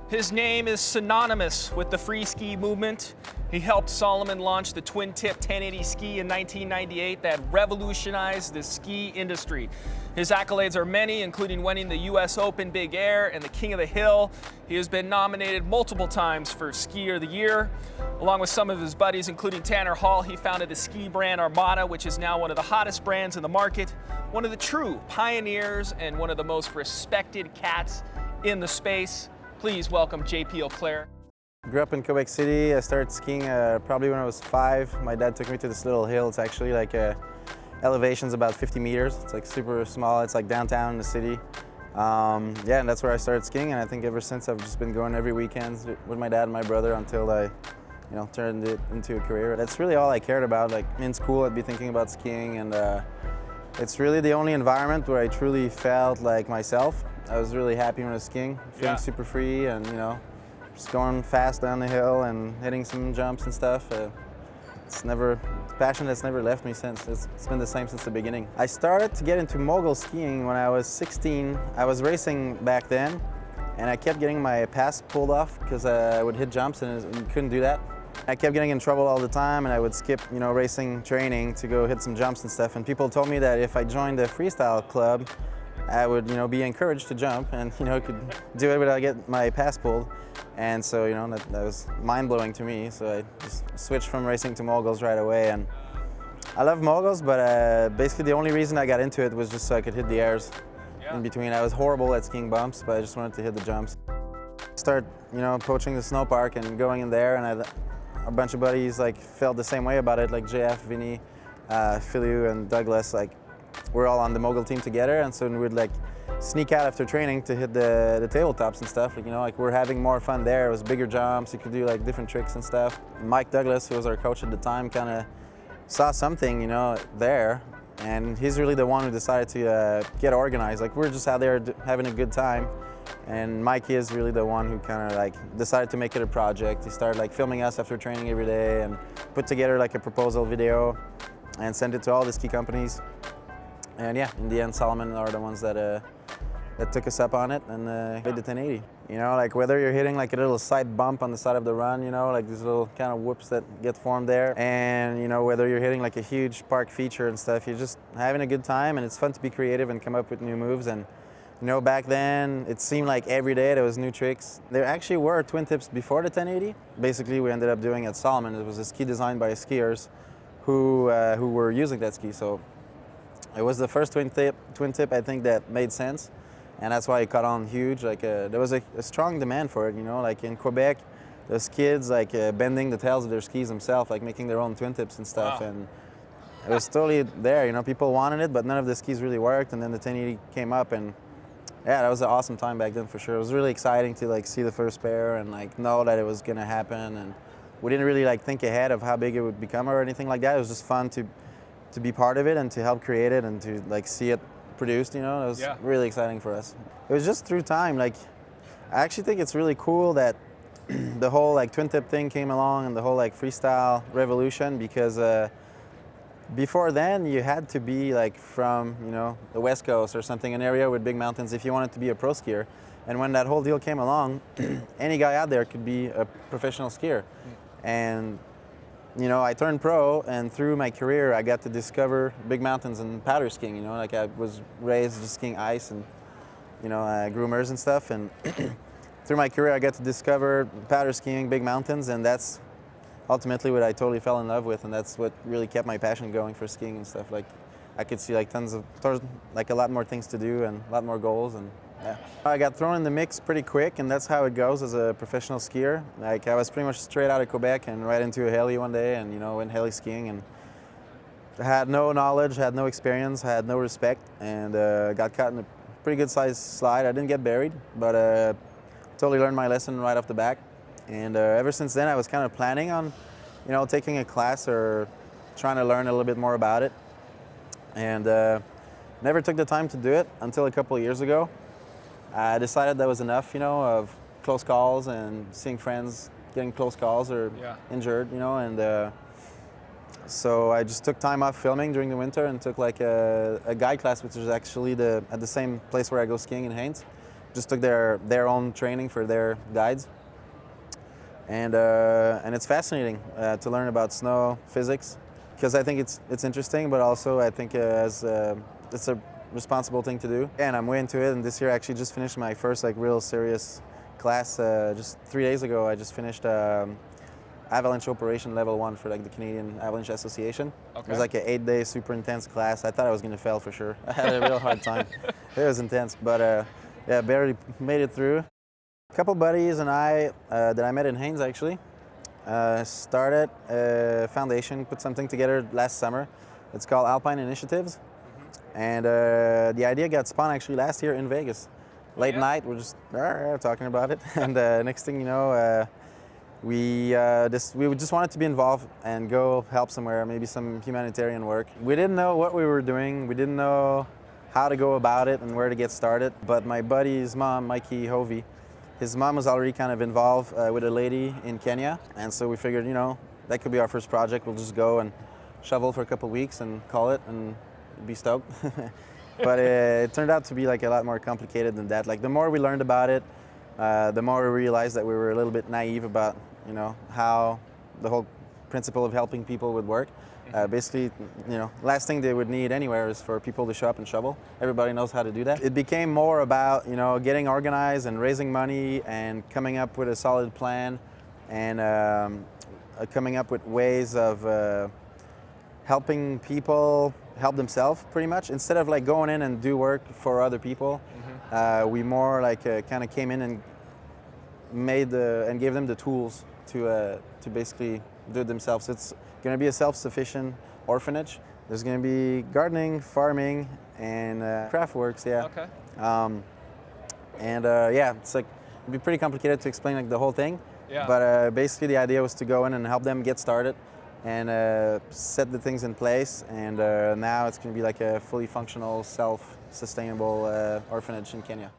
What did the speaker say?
His name is synonymous with the free ski movement. He helped Salomon launch the twin tip 1080 ski in 1998 that revolutionized the ski industry. His accolades are many, including winning the US Open Big Air and the King of the Hill. He has been nominated multiple times for Skier of the Year. Along with some of his buddies, including Tanner Hall, he founded the ski brand Armada, which is now one of the hottest brands in the market, one of the true pioneers and one of the most respected cats in the space. Please welcome JP Auclair. Grew up in Quebec City. I started skiing probably when I was 5. My dad took me to this little hill. It's actually like elevation's about 50 meters. It's like super small. It's like downtown in the city. Yeah, and that's where I started skiing. And I think ever since I've just been going every weekend with my dad and my brother until I, turned it into a career. That's really all I cared about. Like in school, I'd be thinking about skiing, and it's really the only environment where I truly felt like myself. I was really happy when I was skiing, feeling super free, and just going fast down the hill and hitting some jumps and stuff. It's a passion that's never left me since. It's been the same since the beginning. I started to get into mogul skiing when I was 16. I was racing back then, and I kept getting my pass pulled off because I would hit jumps and you couldn't do that. I kept getting in trouble all the time, and I would skip, racing training to go hit some jumps and stuff. And people told me that if I joined the freestyle club, I would, be encouraged to jump and, could do it without getting my pass pulled. And so, that was mind-blowing to me. So I just switched from racing to moguls right away. And I love moguls, but basically the only reason I got into it was just so I could hit the airs in between. I was horrible at skiing bumps, but I just wanted to hit the jumps. Start, approaching the snow park and going in there, and a bunch of buddies felt the same way about it, like JF, Vinny, Philou, and Douglas. We're all on the mogul team together, and so we'd sneak out after training to hit the tabletops and stuff. We're having more fun there. It was bigger jumps. You could do different tricks and stuff. Mike Douglas, who was our coach at the time, kind of saw something, there, and he's really the one who decided to get organized. We're just out there having a good time, and Mike is really the one who kind of decided to make it a project. He started filming us after training every day and put together a proposal video and sent it to all the ski companies. And yeah, in the end, Salomon are the ones that took us up on it and did the 1080. Whether you're hitting a little side bump on the side of the run, these little kind of whoops that get formed there, and whether you're hitting a huge park feature and stuff, you're just having a good time, and it's fun to be creative and come up with new moves. And back then, it seemed like every day there was new tricks. There actually were twin tips before the 1080. Basically, we ended up doing at Salomon. It was a ski designed by skiers who were using that ski. So it was the first twin tip I think that made sense, and that's why it caught on huge. There was a strong demand for it. In Quebec, there's kids bending the tails of their skis themselves, making their own twin tips and stuff. Wow. And it was totally there. People wanted it, but none of the skis really worked. And then the 1080 came up, and yeah, that was an awesome time back then for sure. It was really exciting to see the first pair and know that it was gonna happen. And we didn't really think ahead of how big it would become or anything like that. It was just fun to be part of it and to help create it and to see it produced. It was really exciting for us. It was just through time. I actually think it's really cool that the whole twin tip thing came along and the whole freestyle revolution, because before then you had to be from the West Coast or something, an area with big mountains, if you wanted to be a pro skier. And when that whole deal came along, any guy out there could be a professional skier. And I turned pro, and through my career, I got to discover big mountains and powder skiing. I was raised just skiing ice and, groomers and stuff. And through my career, I got to discover powder skiing, big mountains, and that's ultimately what I totally fell in love with, and that's what really kept my passion going for skiing and stuff. I could see a lot more things to do and a lot more goals, and yeah. I got thrown in the mix pretty quick, and that's how it goes as a professional skier. I was pretty much straight out of Quebec and right into a heli one day, and went heli skiing, and had no knowledge, had no experience, had no respect, and got caught in a pretty good sized slide. I didn't get buried, but totally learned my lesson right off the back. And ever since then, I was kind of planning on, taking a class or trying to learn a little bit more about it. And never took the time to do it until a couple of years ago. I decided that was enough, of close calls and seeing friends getting close calls or injured, and so I just took time off filming during the winter and took a guide class, which is actually at the same place where I go skiing in Haines, just took their own training for their guides. And it's fascinating to learn about snow physics, because I think it's interesting, but also I think it's a responsible thing to do. And I'm way into it, and this year I actually just finished my first like real serious class. Just 3 days ago I just finished avalanche operation level 1 for like the Canadian Avalanche Association. Okay. It was like an 8-day super intense class. I thought I was going to fail for sure. I had a real hard time. It was intense, but yeah, barely made it through. A couple buddies and I that I met in Haines actually started a foundation, put something together last summer. It's called Alpine Initiatives. And the idea got spun actually last year in Vegas. Late night, we're just talking about it. And next thing you know, we just wanted to be involved and go help somewhere, maybe some humanitarian work. We didn't know what we were doing. We didn't know how to go about it and where to get started. But my buddy's mom, Mikey Hovey, his mom was already kind of involved with a lady in Kenya. And so we figured, you know, that could be our first project. We'll just go and shovel for a couple weeks and call it and be stoked. But it turned out to be like a lot more complicated than that. Like the more we learned about it, the more we realized that we were a little bit naive about, you know, how the whole principle of helping people would work. Basically, you know, last thing they would need anywhere is for people to show up and shovel. Everybody knows how to do that. It became more about, you know, getting organized and raising money and coming up with a solid plan and coming up with ways of helping people help themselves pretty much. Instead of like going in and do work for other people, we more like kind of came in and and gave them the tools to basically do it themselves. It's going to be a self-sufficient orphanage. There's going to be gardening, farming, and craft works. Yeah. Okay. Yeah, it's like it'd be pretty complicated to explain like the whole thing. Yeah. But basically, the idea was to go in and help them get started and set the things in place. And now it's going to be like a fully functional, self-sustainable orphanage in Kenya.